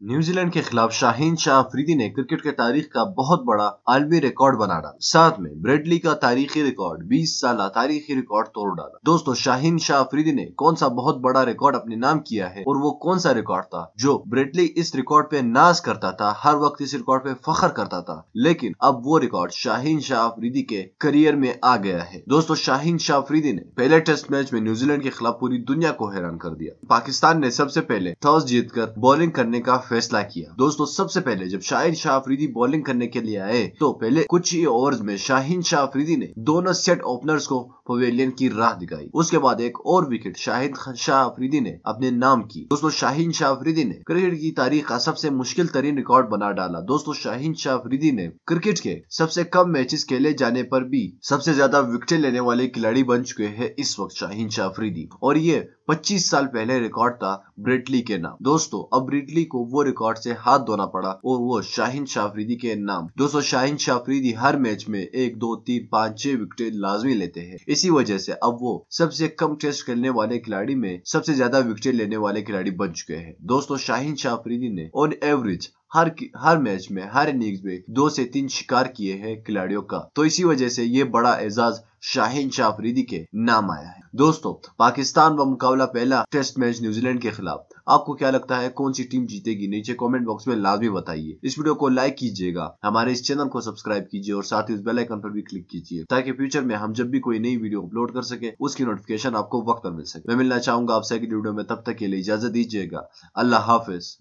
New Zealand के खिलाफ शाहीन शाह अफरीदी ने क्रिकेट के तारीख का बहुत बड़ा आलमी रिकॉर्ड बना डाला। साथ में ब्रेडली का तारीखी रिकॉर्ड 20 साल तारीखी रिकॉर्ड तोड़ डाला। दोस्तों, शाहीन शाह अफरीदी ने कौन सा बहुत बड़ा रिकॉर्ड अपने नाम किया है और वो कौन सा रिकॉर्ड था जो ब्रेडली इस रिकॉर्ड पे नाज करता था, हर वक्त इस रिकॉर्ड पे फख्र करता था, लेकिन अब वो रिकॉर्ड शाहीन शाह अफरीदी के करियर में आ गया है। दोस्तों, शाहीन शाह अफरीदी ने पहले टेस्ट मैच में न्यूजीलैंड के खिलाफ पूरी दुनिया को हैरान कर दिया। पाकिस्तान ने सबसे पहले टॉस जीतकर बॉलिंग करने का फैसला किया। दोस्तों, सबसे पहले जब शाहीन शाह अफरीदी बॉलिंग करने के लिए आए तो पहले कुछ ही ओवर्स में शाहीन शाह अफरीदी ने दोनों सेट ओपनर्स को पवेलियन की राह दिखाई। उसके बाद एक और विकेट शाहीन शाह अफरीदी ने अपने नाम की। दोस्तों, शाहीन शाह अफरीदी ने क्रिकेट की तारीख का सबसे मुश्किल तरीन रिकॉर्ड बना डाला। दोस्तों, शाहीन शाह अफरीदी ने क्रिकेट के सबसे कम मैचेस खेले जाने पर भी सबसे ज्यादा विकेट लेने वाले खिलाड़ी बन चुके हैं इस वक्त शाहीन शाह अफरीदी, और ये 25 साल पहले रिकॉर्ड था ब्रेडली के नाम। दोस्तों, अब ब्रेडली को वो रिकॉर्ड से हाथ धोना पड़ा और वो शाहीन शाह अफरीदी के नाम। दोस्तों, शाहीन शाह अफरीदी हर मैच में 1, 2, 3, 5, 6 विकेट लाजमी लेते हैं। इसी वजह से अब वो सबसे कम टेस्ट खेलने वाले खिलाड़ी में सबसे ज्यादा विकेट लेने वाले खिलाड़ी बन चुके हैं। दोस्तों, शाहीन शाह अफरीदी ने ऑन एवरेज हर मैच में, हर इनिंग्स में 2 से 3 शिकार किए हैं खिलाड़ियों का, तो इसी वजह से ये बड़ा एजाज शाहीन शाह अफरीदी के नाम आया है। दोस्तों, पाकिस्तान का मुकाबला पहला टेस्ट मैच न्यूजीलैंड के खिलाफ। आपको क्या लगता है कौन सी टीम जीतेगी? नीचे कमेंट बॉक्स में लाजमी बताइए। इस वीडियो को लाइक कीजिएगा, हमारे इस चैनल को सब्सक्राइब कीजिए और साथ ही उस बेल आइकन पर भी क्लिक कीजिए ताकि फ्यूचर में हम जब भी कोई नई वीडियो अपलोड कर सके उसकी नोटिफिकेशन आपको वक्त पर मिल सके। मैं मिलना चाहूंगा आपसे अगली वीडियो में, तब तक के लिए इजाजत दीजिएगा। अल्लाह हाफिज।